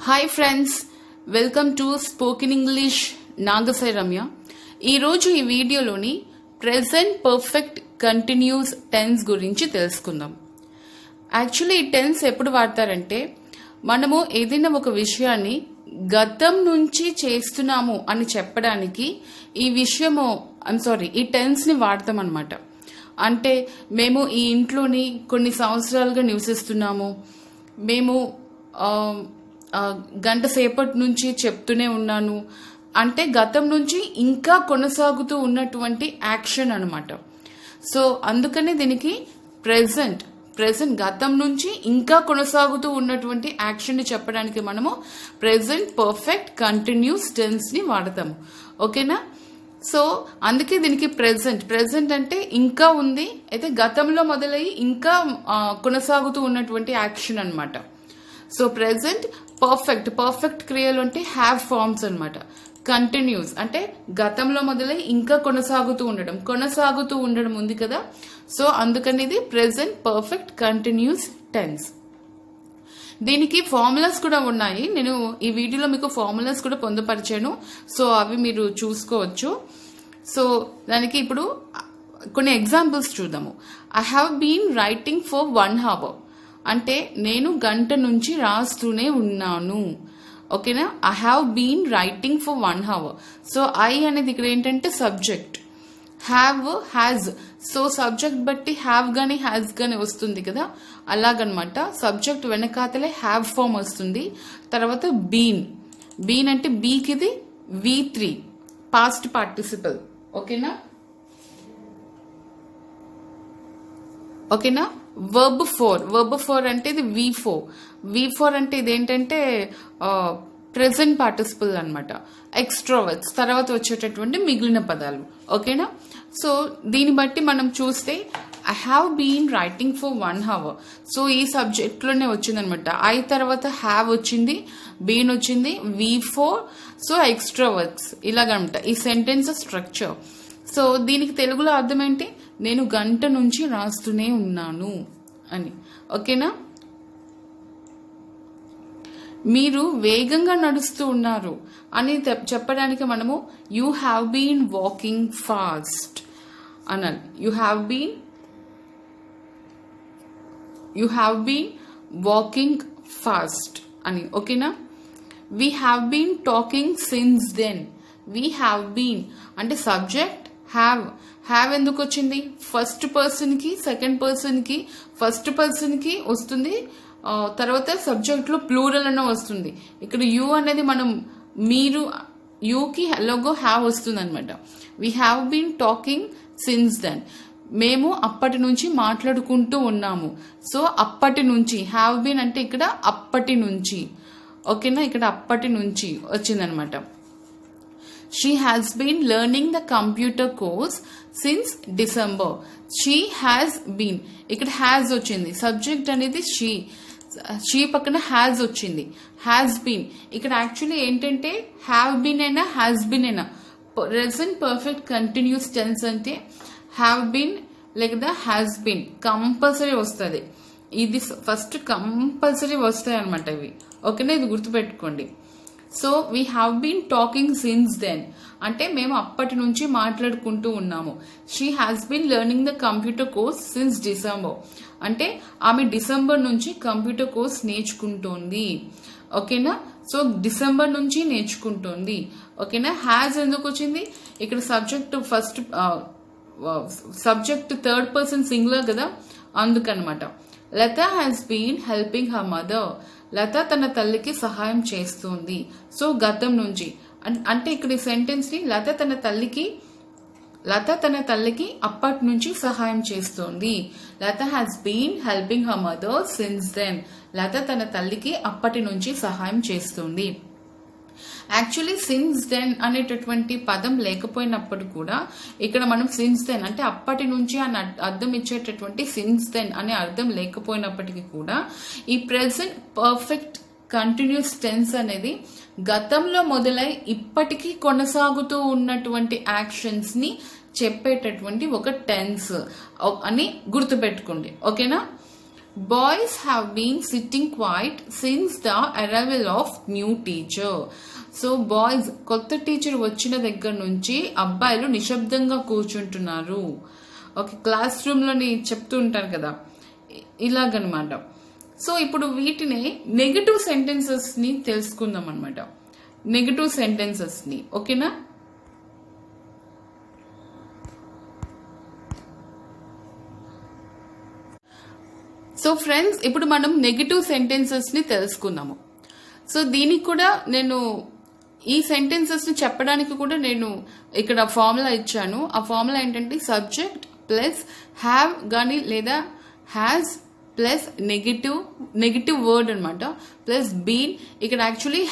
Hi friends, welcome to spoken English Nagasai Ramya. ఈరోజు ఈ వీడియోలోని ప్రెజెంట్ పర్ఫెక్ట్ కంటిన్యూస్ టెన్స్ గురించి తెలుసుకుందాం. యాక్చువల్లీ ఈ టెన్స్ ఎప్పుడు వాడతారంటే మనము ఏదైనా ఒక విషయాన్ని గతం నుంచి చేస్తున్నాము అని చెప్పడానికి ఈ విషయము ఈ టెన్స్ ని వాడతాం అనమాట. అంటే మేము ఈ ఇంట్లోని కొన్ని సంవత్సరాలుగా నివసిస్తున్నాము, మేము గంట సేపటి నుంచి చెప్తూనే ఉన్నాను అంటే గతం నుంచి ఇంకా కొనసాగుతూ ఉన్నటువంటి యాక్షన్ అనమాట. సో అందుకనే దీనికి ప్రెజెంట్ గతం నుంచి ఇంకా కొనసాగుతూ ఉన్నటువంటి యాక్షన్ ని చెప్పడానికి మనము ప్రెజెంట్ పర్ఫెక్ట్ కంటిన్యూస్ టెన్స్ ని వాడతాము. ఓకేనా? సో అందుకే దీనికి ప్రెజెంట్ అంటే ఇంకా ఉంది, అయితే గతంలో మొదలయ్యి ఇంకా కొనసాగుతూ ఉన్నటువంటి యాక్షన్ అనమాట. సో ప్రెజెంట్ పర్ఫెక్ట్ క్రియలు అంటే హ్యావ్ ఫార్మ్స్ అనమాట. కంటిన్యూస్ అంటే గతంలో మొదలై ఇంకా కొనసాగుతూ ఉండడం ఉంది కదా. సో అందుకని ఇది ప్రెజెంట్ పర్ఫెక్ట్ కంటిన్యూస్ టెన్స్. దీనికి ఫార్ములాస్ కూడా ఉన్నాయి. నేను ఈ వీడియోలో మీకు ఫార్ములాస్ కూడా పొందుపరిచాను, సో అవి మీరు చూసుకోవచ్చు. సో దానికి ఇప్పుడు కొన్ని ఎగ్జాంపుల్స్ చూద్దాము. I have been writing for 1 hour అంటే నేను గంట నుంచి రాస్తూనే ఉన్నాను. ఓకేనా? I have been writing for 1 hour. So I అనేది ఇక్కడ ఏంటంటే సబ్జెక్ట్, హ్యాజ్. సో సబ్జెక్ట్ బట్టి హ్యావ్ గానీ హ్యాజ్ గానీ వస్తుంది కదా, అలాగనమాట. సబ్జెక్ట్ వెనకాతలే హ్యావ్ ఫామ్ వస్తుంది. తర్వాత బీన్ అంటే బీకి ఇది V3 పాస్ట్ పార్టిసిపల్. ఓకేనా? వర్బ్ 4 అంటే ఇది V4 అంటే ఇదేంటంటే ప్రెజెంట్ పార్టిసిపల్ అనమాట. ఎక్స్ట్రావర్ట్స్ తర్వాత వచ్చేటటువంటి మిగిలిన పదాలు. ఓకేనా? సో దీన్ని బట్టి మనం చూస్తే I have been writing for 1 hour. So ఈ సబ్జెక్ట్ లోనే వచ్చిందనమాట. ఐ తర్వాత హ్యావ్ వచ్చింది, బీన్ వచ్చింది, V4. సో ఎక్స్ట్రావర్ట్స్ ఇలాగనమాట ఈ సెంటెన్స్ స్ట్రక్చర్. సో దీనికి తెలుగులో అర్థం ఏంటి? నేను గంట నుంచి రాస్తూనే ఉన్నాను అని. ఓకేనా? మీరు వేగంగా నడుస్తూ ఉన్నారు అని చెప్పడానికి మనము you have been walking fast అనాలి. You have been walking fast అని. ఓకేనా? We have been talking since then. We have been అంటే సబ్జెక్ట్ హ్యావ్ ఎందుకు వచ్చింది? ఫస్ట్ పర్సన్ కి సెకండ్ పర్సన్ కి ఫస్ట్ పర్సన్ కి వస్తుంది, తర్వాత సబ్జెక్ట్ లో ప్లూరల్ అన్న వస్తుంది. ఇక్కడ యూ అనేది మనం మీరు యూకి లోగో హ్యావ్ వస్తుంది అనమాట. We have been talking since then. మేము అప్పటి నుంచి మాట్లాడుకుంటూ ఉన్నాము. సో అప్పటి నుంచి హ్యావ్ బీన్ అంటే ఇక్కడ అప్పటి నుంచి. ఓకేనా? ఇక్కడ అప్పటి నుంచి వచ్చిందనమాట. She has been learning the computer course since December. She has been. ఇక్కడ has వచ్చింది. సబ్జెక్ట్ అనేది she పక్కన has వచ్చింది. has been. ఇక్కడ యాక్చువల్లీ ఏంటంటే have been అయినా has been అయినా ప్రెజెంట్ పర్ఫెక్ట్ కంటిన్యూస్ టెన్స్ అంటే have been లేదా has been కంపల్సరీ వస్తుంది. ఇది ఫస్ట్ కంపల్సరీ వస్తాయి అనమాట ఇవి. ఓకేనా? ఇది గుర్తుపెట్టుకోండి. So we have been talking since then అంటే మేము అప్పటి నుంచి మాట్లాడుకుంటూ ఉన్నాము. She has been learning the computer course since December అంటే ఆమె డిసెంబర్ నుంచి కంప్యూటర్ కోర్స్ నేర్చుకుంటోంది. ఓకేనా? సో డిసెంబర్ నుంచి నేర్చుకుంటోంది. ఓకేనా? హ్యాజ్ ఎందుకు వచ్చింది? ఇక్కడ సబ్జెక్ట్ థర్డ్ పర్సన్ సింగులర్ కదా, అందుకనమాట. Lata has been helping her mother. లత తన తల్లికి సహాయం చేస్తుంది. సో గతం నుంచి అంటే ఇక్కడ ఈ సెంటెన్స్ ని లత తన తల్లికి అప్పటి నుంచి సహాయం చేస్తుంది. Lata has been helping her mother since then. Lata తన తల్లికి అప్పటి నుంచి సహాయం చేస్తుంది. యాక్చువల్లీ సిన్స్ దెన్ అనేటటువంటి పదం లేకపోయినప్పుడు కూడా ఇక్కడ మనం సిన్స్ దెన్ అంటే అప్పటి నుంచి అని అర్థం ఇచ్చేటటువంటి సిన్స్ దెన్ అనే అర్థం లేకపోయినప్పటికీ కూడా ఈ ప్రెజెంట్ పర్ఫెక్ట్ కంటిన్యూస్ టెన్స్ అనేది గతంలో మొదలై ఇప్పటికీ కొనసాగుతూ ఉన్నటువంటి యాక్షన్స్ ని చెప్పేటటువంటి ఒక టెన్స్ అని గుర్తుపెట్టుకోండి. ఓకేనా? Boys have been sitting quiet since the arrival of new teacher. So boys కొత్త టీచర్ వచ్చిన దగ్గర నుంచి అబ్బాయిలు నిశ్శబ్దంగా కూర్చుంటున్నారు. ఓకే, క్లాస్ రూమ్లోని చెప్తూ ఉంటారు కదా, ఇలాగనమాట. సో ఇప్పుడు వీటిని నెగటివ్ సెంటెన్సెస్ ని తెలుసుకుందాం అనమాట. నెగటివ్ సెంటెన్సెస్ ని, ఓకేనా. సో ఫ్రెండ్స్, ఇప్పుడు మనం నెగటివ్ సెంటెన్సెస్ ని తెలుసుకుందాము. సో దీనికి కూడా నేను ఈ సెంటెన్సెస్ ని చెప్పడానికి కూడా నేను ఇక్కడ ఫార్ములా ఇచ్చాను. ఆ ఫార్ములా ఏంటంటే సబ్జెక్ట్ ప్లస్ హ్యావ్ గానీ లేదా హ్యాజ్ ప్లస్ నెగిటివ్ వర్డ్ అనమాట ప్లస్ బీన్. ఇక్కడ actually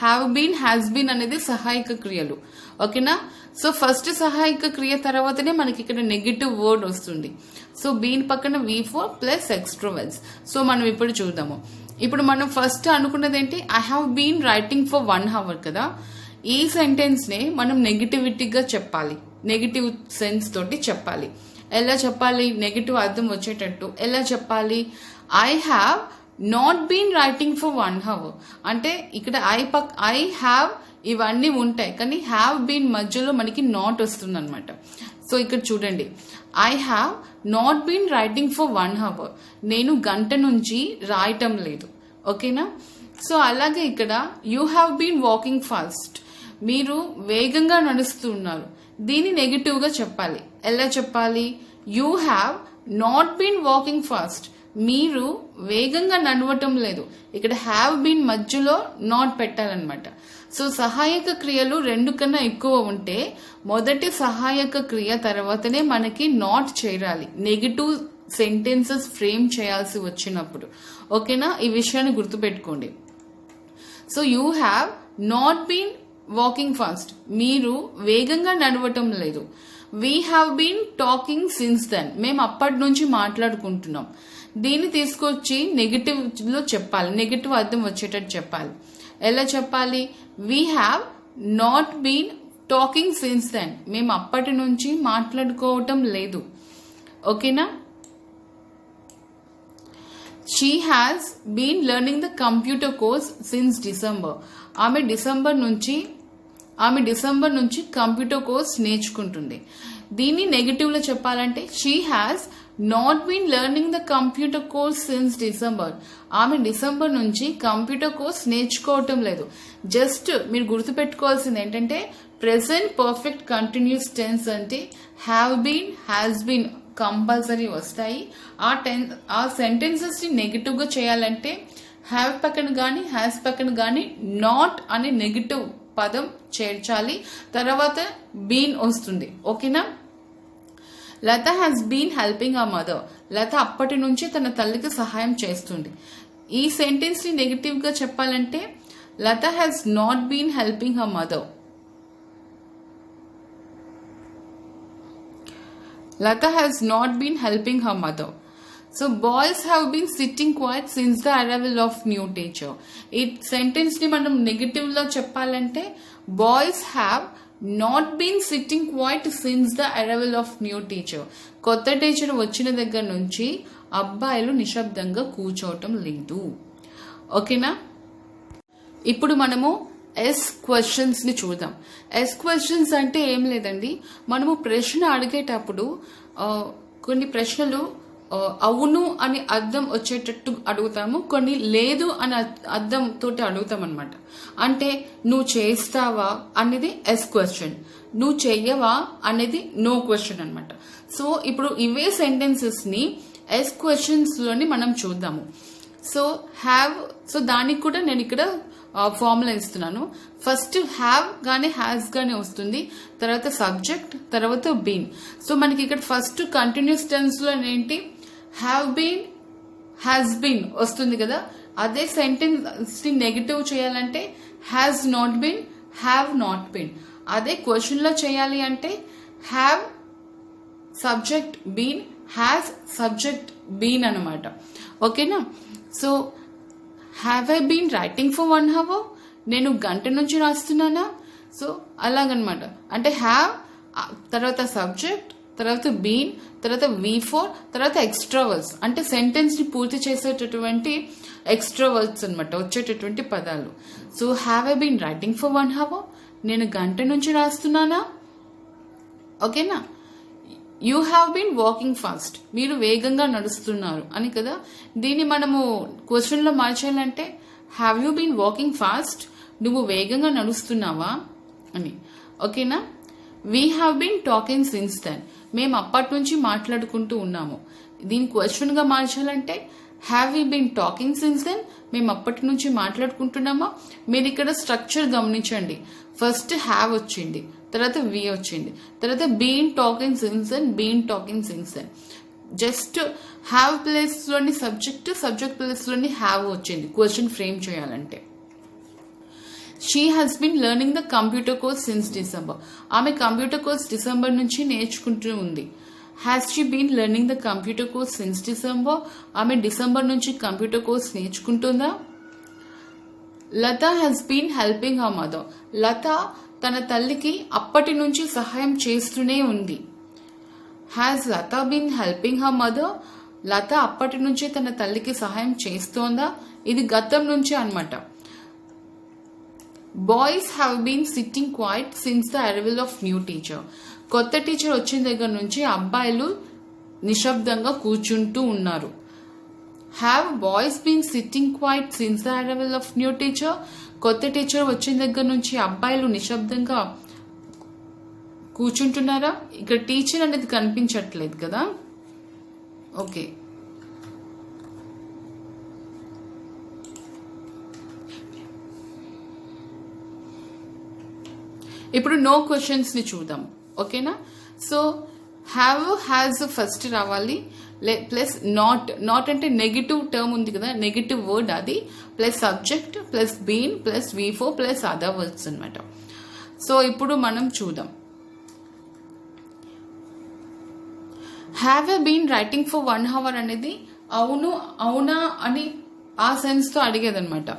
have been has been అనేది సహాయక క్రియలు, ఓకేనా. సో ఫస్ట్ సహాయక క్రియ తర్వాతనే మనకి ఇక్కడ నెగిటివ్ వర్డ్ వస్తుంది. సో బీన్ పక్కన V4 plus extra wells. So మనం ఇప్పుడు చూద్దాము. ఇప్పుడు మనం ఫస్ట్ అనుకున్నది ఏంటి, I have been writing for 1 hour కదా. ఈ సెంటెన్స్ నే మనం నెగిటివిటీగా చెప్పాలి, నెగిటివ్ సెన్స్ తోటి చెప్పాలి. ఎలా చెప్పాలి, నెగిటివ్ అర్థం వచ్చేటట్టు ఎలా చెప్పాలి. I have not been writing for 1 hour అంటే ఇక్కడ ఐ హ్యావ్ ఇవన్నీ ఉంటాయి, కానీ హ్యావ్ బీన్ మధ్యలో మనకి నాట్ వస్తుంది అనమాట. సో ఇక్కడ చూడండి, I have not been writing for 1 hour, నేను గంట నుంచి రాయటం లేదు, ఓకేనా. సో అలాగే ఇక్కడ you have been walking fast, మీరు వేగంగా నడుస్తున్నారు. దీన్ని నెగిటివ్ గా చెప్పాలి. ఎలా చెప్పాలి, you have not been walking fast, మీరు వేగంగా నడవటం లేదు. ఇక్కడ హ్యావ్ బీన్ మధ్యలో నాట్ పెట్టాలన్నమాట. సో సహాయక క్రియలు 2 కన్నా ఎక్కువ ఉంటే మొదటి సహాయక క్రియ తర్వాతనే మనకి నాట్ చేరాలి, నెగిటివ్ సెంటెన్సెస్ ఫ్రేమ్ చేయాల్సి వచ్చినప్పుడు, ఓకేనా. ఈ విషయాన్ని గుర్తుపెట్టుకోండి. So you have not been walking fast, మీరు వేగంగా నడవటం లేదు. We have been talking since then, మేము అప్పటి నుంచి మాట్లాడుకుంటున్నాం. దీన్ని తీసుకొచ్చి నెగిటివ్ లో చెప్పాలి, నెగిటివ్ అర్థం వచ్చేటట్టు చెప్పాలి. ఎలా చెప్పాలి, we have not been talking since then, మేము అప్పటి నుంచి మాట్లాడుకోవటం లేదు, ఓకేనా. She has been learning the computer course since December, ఆమె డిసెంబర్ నుంచి కంప్యూటర్ కోర్స్ నేర్చుకుంటుంది. దీన్ని నెగిటివ్ లో చెప్పాలంటే she has not been learning the computer course since December, ఆమె డిసెంబర్ నుంచి కంప్యూటర్ కోర్స్ నేర్చుకోవటం లేదు. జస్ట్ మీరు గుర్తుపెట్టుకోవాల్సింది ఏంటంటే ప్రెసెంట్ పర్ఫెక్ట్ కంటిన్యూస్ టెన్స్ అంటే have been has been compulsory వస్తాయి. ఆ సెంటెన్సెస్ ని నెగిటివ్ గా చేయాలంటే హ్యావ్ పక్కన గానీ హ్యాస్ పక్కన గానీ నాట్ అనే నెగిటివ్ పదం చేర్చాలి, తర్వాత బీన్ వస్తుంది, ఓకేనా. లత హ్యాస్ బీన్ హెల్పింగ్ ఆ మదర్, లత అప్పటి నుంచి తన తల్లికి సహాయం చేస్తుంది. ఈ సెంటెన్స్ ని నెగిటివ్ గా చెప్పాలంటే Lata has not been helping her mother, Lata has not been helping her mother. So boys have been sitting quiet since the arrival of new teacher. ఈ సెంటెన్స్ ని మనం నెగటివ్ లో చెప్పాలంటే boys have not been sitting quiet since the arrival of new teacher. కొత్త teacher వచ్చిన దగ్గర నుంచి అబ్బాయిలు నిశ్శబ్దంగా కూర్చోవటం లేదు, ఓకేనా. ఇప్పుడు మనము ఎస్ క్వశ్చన్స్ ని చూద్దాం. ఎస్ క్వశ్చన్స్ అంటే ఏం లేదండి, మనము ప్రశ్న అడిగేటప్పుడు కొన్ని ప్రశ్నలు అవును అని అర్థం వచ్చేటట్టు అడుగుతాము, కొన్ని లేదు అని అర్థం తోటి అడుగుతాం అనమాట. అంటే నువ్వు చేస్తావా అనేది ఎస్ క్వశ్చన్, నువ్వు చెయ్యవా అనేది నో క్వశ్చన్ అనమాట. సో ఇప్పుడు ఇవే సెంటెన్సెస్ ని ఎస్ క్వశ్చన్స్ లోని మనం చూద్దాము. సో దానికి కూడా నేను ఇక్కడ ఫార్ములా ఇస్తున్నాను. ఫస్ట్ హ్యావ్ గానీ హ్యాస్ గానీ వస్తుంది, తర్వాత సబ్జెక్ట్, తర్వాత బీన్. సో మనకి ఇక్కడ ఫస్ట్ కంటిన్యూస్ టెన్స్ లో ఏంటి, హ్యావ్ బీన్ హ్యాస్ బీన్ వస్తుంది కదా. అదే సెంటెన్స్ ని నెగిటివ్ చేయాలంటే has not been have not been. అదే క్వశ్చన్ లో చేయాలి అంటే have subject been has subject been అనమాట, ఓకేనా. So have I been writing for 1 hour, నేను గంట నుంచి రాస్తున్నానా. సో అలాగనమాట. అంటే హ్యావ్ తర్వాత సబ్జెక్ట్ తర్వాత బీన్, తర్వాత V4, తర్వాత ఎక్స్ట్రా వర్డ్స్ అంటే సెంటెన్స్ ని పూర్తి చేసేటటువంటి ఎక్స్ట్రా వర్డ్స్ అనమాట, వచ్చేటటువంటి పదాలు. So have I been writing for 1 hour, నేను గంట నుంచి రాస్తున్నానా. ఓకేనా. You have been walking fast, మీరు వేగంగా నడుస్తున్నారు అని కదా. దీన్ని మనము క్వశ్చన్లో మార్చాలంటే have you been walking fast, నువ్వు వేగంగా నడుస్తున్నావా అని. ఓకేనా. We have been talking since then, మేము అప్పటి నుంచి మాట్లాడుకుంటూ ఉన్నాము. దీని క్వశ్చన్గా మార్చాలంటే have you been talking since then, మేము అప్పటి నుంచి మాట్లాడుకుంటున్నామా. మీరు ఇక్కడ స్ట్రక్చర్ గమనించండి. ఫస్ట్ హ్యావ్ వచ్చింది, తర్వాత వి వచ్చింది, తర్వాత been talking since then, been talking since then. Just have place లోని సబ్జెక్ట్, సబ్జెక్ట్ ప్లేస్ లోని హ్యావ్ వచ్చింది క్వశ్చన్ ఫ్రేమ్ చేయాలంటే. She has been learning the computer course since December, ఆమె కంప్యూటర్ కోర్స్ డిసెంబర్ నుంచి నేర్చుకుంటూ ఉంది. Has she been learning the computer course since December, ఆమె December నుంచి కంప్యూటర్ కోర్స్ నేర్చుకుంటుందా. Latha has been helping her mother, లత తన తల్లికి అప్పటి నుంచి సహాయం చేస్తూనే ఉంది. Has Latha been helping her mother, Latha అప్పటి నుంచి తన తల్లికి సహాయం చేస్తోందా, ఇది గతం నుంచి అన్నమాట. Boys have been sitting quiet since the arrival of new teacher, కొత్త టీచర్ వచ్చిన దగ్గర నుంచి అబ్బాయిలు నిశ్శబ్దంగా కూర్చుంటూ ఉన్నారు. Have boys been sitting quiet since the arrival of new teacher, కొత్త టీచర్ వచ్చిన దగ్గర నుంచి అబ్బాయిలు నిశ్శబ్దంగా కూర్చుంటున్నారా. ఇక్కడ టీచర్ అనేది కనిపించట్లేదు కదా. ఓకే. ఇప్పుడు నో క్వశ్చన్స్ ని చూద్దాం. ఓకేనా. సో హ్యావ్ హ్యాజ్ ఫస్ట్ రావాలి, ప్లస్ నాట్, నాట్ అంటే నెగిటివ్ టర్మ్ ఉంది కదా, నెగిటివ్ వర్డ్ అది, plus subject, plus been, plus V4, plus other words అనమాట. సో ఇప్పుడు మనం చూద్దాం. Have a been writing for 1 hour అనేది అవును అవునా అని ఆ సెన్స్ తో అడిగేదనమాట.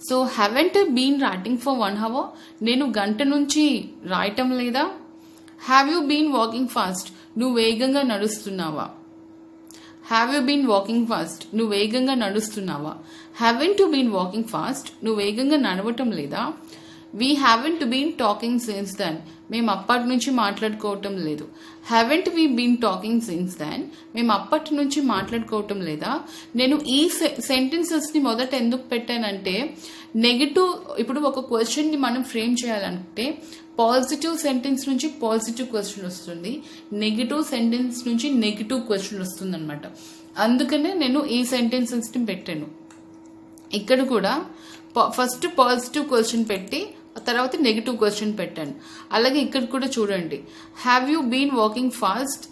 So haven't been writing for 1 hour, నేను గంట నుంచి రాయటం లేదా. Have you been walking fast, నువ్వు వేగంగా నడుస్తున్నావా. Have you been walking fast, నువ్వు వేగంగా నడుస్తున్నావా. హ్యావెంట్ బీన్ వాకింగ్ ఫాస్ట్, నువ్వు వేగంగా నడవటం లేదా. We haven't been talking since then, మేము అప్పటి నుంచి మాట్లాడుకోవటం లేదు. Haven't we been talking since then, మేము అప్పటి నుంచి మాట్లాడుకోవటం లేదా. నేను ఈ సెంటెన్సెస్ ని మొదట ఎందుకు పెట్టానంటే నెగిటివ్, ఇప్పుడు ఒక క్వశ్చన్ ని మనం ఫ్రేమ్ చేయాలంటే పాజిటివ్ సెంటెన్స్ నుంచి పాజిటివ్ క్వశ్చన్ వస్తుంది, నెగిటివ్ సెంటెన్స్ నుంచి నెగిటివ్ క్వశ్చన్ వస్తుంది అనమాట. అందుకనే నేను ఈ సెంటెన్సెస్ ని పెట్టాను. ఇక్కడ కూడా ఫస్ట్ పాజిటివ్ క్వశ్చన్ పెట్టి తర్వాత నెగిటివ్ క్వశ్చన్ పెట్టాను. అలాగే ఇక్కడ కూడా చూడండి. Have you been walking fast,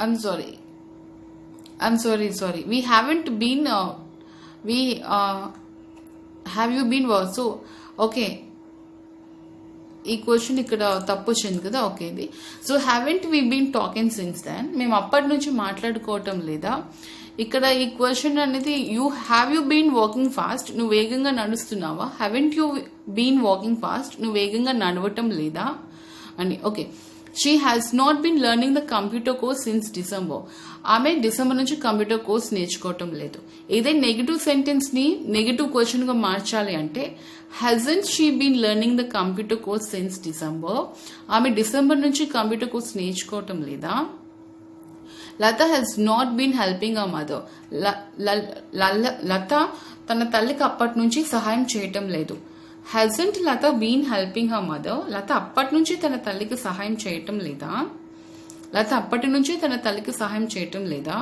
I'm sorry we haven't been, we have you been so okay, ఈ క్వశ్చన్ ఇక్కడ తప్పు వచ్చింది కదా. ఓకే, ఇది so haven't we been talking since then, మేము అప్పటి నుంచి మాట్లాడుకోవటం లేదా. ఇక్కడ ఈ క్వశ్చన్ అనేది have you been walking fast, నువ్వు వేగంగా నడుస్తున్నావా. Haven't you been walking fast, నువ్వు వేగంగా నడవటం లేదా అని. Okay. She has not been learning the computer course since December, ఆమె డిసెంబర్ నుంచి కంప్యూటర్ కోర్స్ నేర్చుకోవటం లేదు. ఇదే నెగిటివ్ సెంటెన్స్ ని నెగిటివ్ క్వశ్చన్ గా మార్చాలి అంటే hasn't she been learning the computer course since December, ఆమె డిసెంబర్ నుంచి కంప్యూటర్ కోర్స్ నేర్చుకోవటం లేదా. Latha has not been helping a mother, లత తన తల్లికి అప్పటి నుంచి సహాయం చేయటం లేదు. Hasn't Latha been helping her mother, Latha అప్పటి నుంచి తన తల్లికి సహాయం చేయటం లేదా. లత అప్పటి నుంచి తన తల్లికి సహాయం చేయటం లేదా.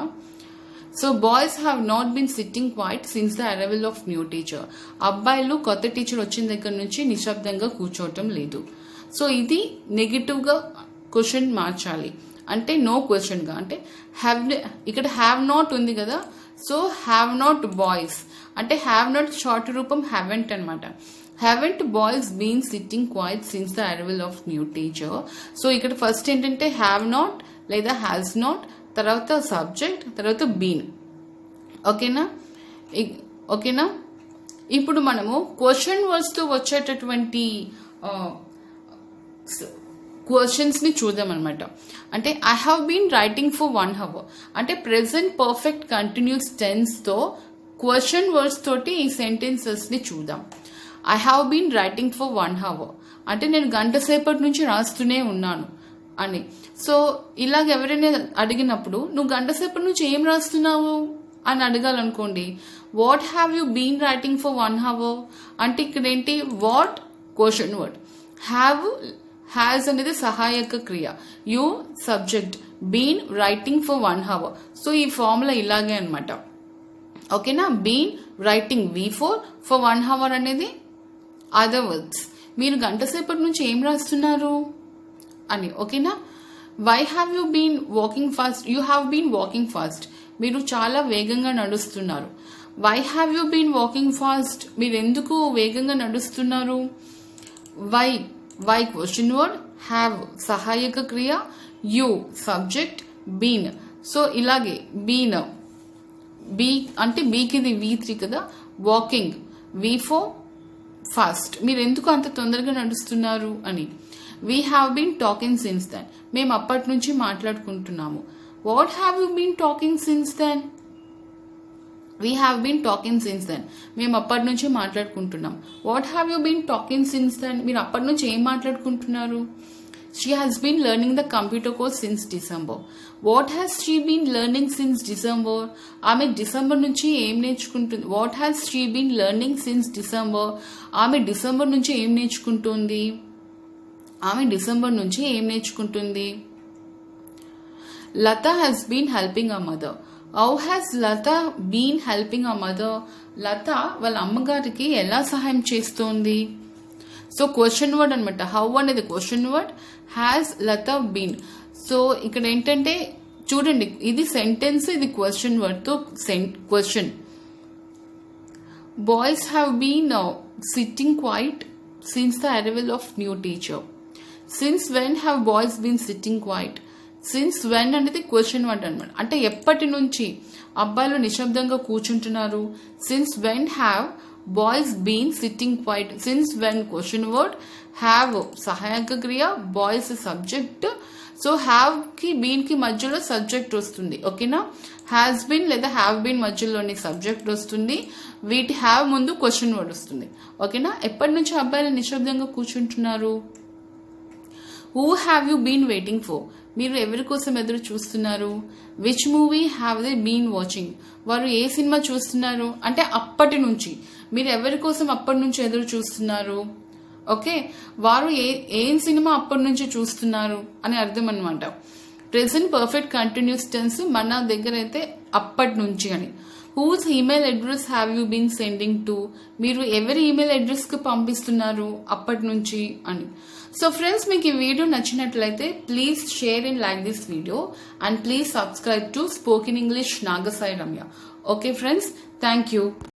So boys have not been sitting quiet since the arrival of new teacher, అబ్బాయిలు కొత్త టీచర్ వచ్చిన దగ్గర నుంచి నిశ్శబ్దంగా కూర్చోవటం లేదు. సో ఇది నెగిటివ్ గా క్వశ్చన్ మార్చాలి అంటే నో క్వశ్చన్ గా, అంటే ఇక్కడ హ్యావ్ నాట్ ఉంది కదా. సో హ్యావ్ నాట్ బాయ్స్ అంటే హ్యావ్ నాట్ షార్ట్ రూపం హ్యావెంట్ అనమాట. Haven't boys been sitting quiet since the arrival of new teacher. So ఇక్కడ ఫస్ట్ ఏంటంటే హ్యావ్ నాట్ లేదా హ్యాస్ నాట్, తర్వాత సబ్జెక్ట్, తర్వాత బీన్. ఓకేనా. ఓకేనా. ఇప్పుడు మనము క్వశ్చన్ వర్డ్స్ తో వచ్చేటటువంటి క్వశ్చన్స్ని చూద్దాం అనమాట. అంటే I have been writing for 1 hour అంటే ప్రెసెంట్ పర్ఫెక్ట్ కంటిన్యూస్ టెన్స్తో క్వశ్చన్ వర్డ్స్ తోటి ఈ సెంటెన్సెస్ని చూద్దాం. I have been writing for 1 hour అంటే నేను గంట సేపటి నుంచి రాస్తూనే ఉన్నాను అని. సో ఇలాగ ఎవరైనా అడిగినప్పుడు నువ్వు గంట సేపటి నుంచి ఏం రాస్తున్నావు అని అడగాలనుకోండి, what have you been writing for 1 hour అంటే ఇక్కడ ఏంటి, వాట్ క్వశ్చన్ వర్డ్, హ్యాజ్ అనేది సహాయక క్రియ, you subject, been writing for 1 hour. So ఈ ఫార్ములా ఇలాగే అనమాట. ఓకేనా, been writing V4 for 1 hour అనేది అదర్ వర్డ్స్. మీరు గంట సేపటి నుంచి ఏం రాస్తున్నారు అని. ఓకేనా, why have you been walking fast, you have been walking fast మీరు చాలా వేగంగా నడుస్తున్నారు. Why have you been walking fast మీరు ఎందుకు వేగంగా నడుస్తున్నారు. వై క్వశ్చన్ వర్డ్, హ్యావ్ సహాయక క్రియ, యూ సబ్జెక్ట్, బీన్. సో ఇలాగే బీన్, బీ అంటే బీకి ఇది V3 కదా, వాకింగ్ V4 ఫాస్ట్ మీరు ఎందుకు అంత తొందరగా నడుస్తున్నారు అని. We have been talking since then మేము అప్పటి నుంచి మాట్లాడుకుంటున్నాము. What have you been talking since then, we have been talking since then మేము అప్పటి నుంచి మాట్లాడుకుంటున్నాం. What have you been talking since then మీరు అప్పటి నుంచి ఏం మాట్లాడుకుంటున్నారు. She has been learning the computer course since December. What has she been learning since December ఆమె డిసెంబర్ నుంచి ఏం నేర్చుకుంటుంది. What has she been learning since December ఆమె డిసెంబర్ నుంచి ఏం నేర్చుకుంటుంది. ఆమె డిసెంబర్ నుంచి ఏం నేర్చుకుంటుంది. Latha has been helping a mother. How has Latha been helping a mother Latha వాళ్ళ అమ్మగారికి ఎలా సహాయం చేస్తోంది. సో క్వశ్చన్ వర్డ్ అనమాట. హౌ అనేది question word, has Latha been. So ఇక్కడ ఏంటంటే చూడండి, ఇది సెంటెన్స్, ఇది క్వశ్చన్ వర్డ్ తో question. Boys have been sitting quiet since the arrival of new teacher. Since when have boys been sitting quiet. Since when అనేది question word అనమాట. అంటే ఎప్పటి నుంచి అబ్బాయిలు నిశ్శబ్దంగా కూర్చుంటున్నారు. Since when have boys been sitting quiet. Since when question word, have సహాయక క్రియ, బాయ్స్ సబ్జెక్ట్. సో హ్యావ్ కి బీన్ కి మధ్యలో సబ్జెక్ట్ వస్తుంది. ఓకేనా, హ్యాస్ బీన్ లేదా హ్యావ్ బీన్ మధ్యలోని సబ్జెక్ట్ వస్తుంది. వీటి హ్యావ్ ముందు క్వశ్చన్ వర్డ్ వస్తుంది. ఓకేనా, ఎప్పటి నుంచి అబ్బాయిలు నిశ్శబ్దంగా కూర్చుంటున్నారు. Who have you been waiting for మీరు ఎవరి కోసం ఎదురు చూస్తున్నారు. Which movie have they been watching వారు ఏ సినిమా చూస్తున్నారు అంటే అప్పటి నుంచి మీరు ఎవరి కోసం అప్పటి నుంచి ఎదురు చూస్తున్నారు. ఓకే, వారు ఏం సినిమా అప్పటి నుంచి చూస్తున్నారు అని అర్థం అనమాట. ప్రెసెంట్ పర్ఫెక్ట్ కంటిన్యూస్ టెన్స్ మన దగ్గర అయితే అప్పటి నుంచి అని. Whose email address have you been sending to మీరు ఎవరి ఈమెయిల్ అడ్రస్ కు పంపిస్తున్నారు అప్పటి నుంచి అని. సో ఫ్రెండ్స్, మీకు ఈ వీడియో నచ్చినట్లయితే please share and like this video and please subscribe to spoken English Nagasai Ramya. Okay friends, thank you.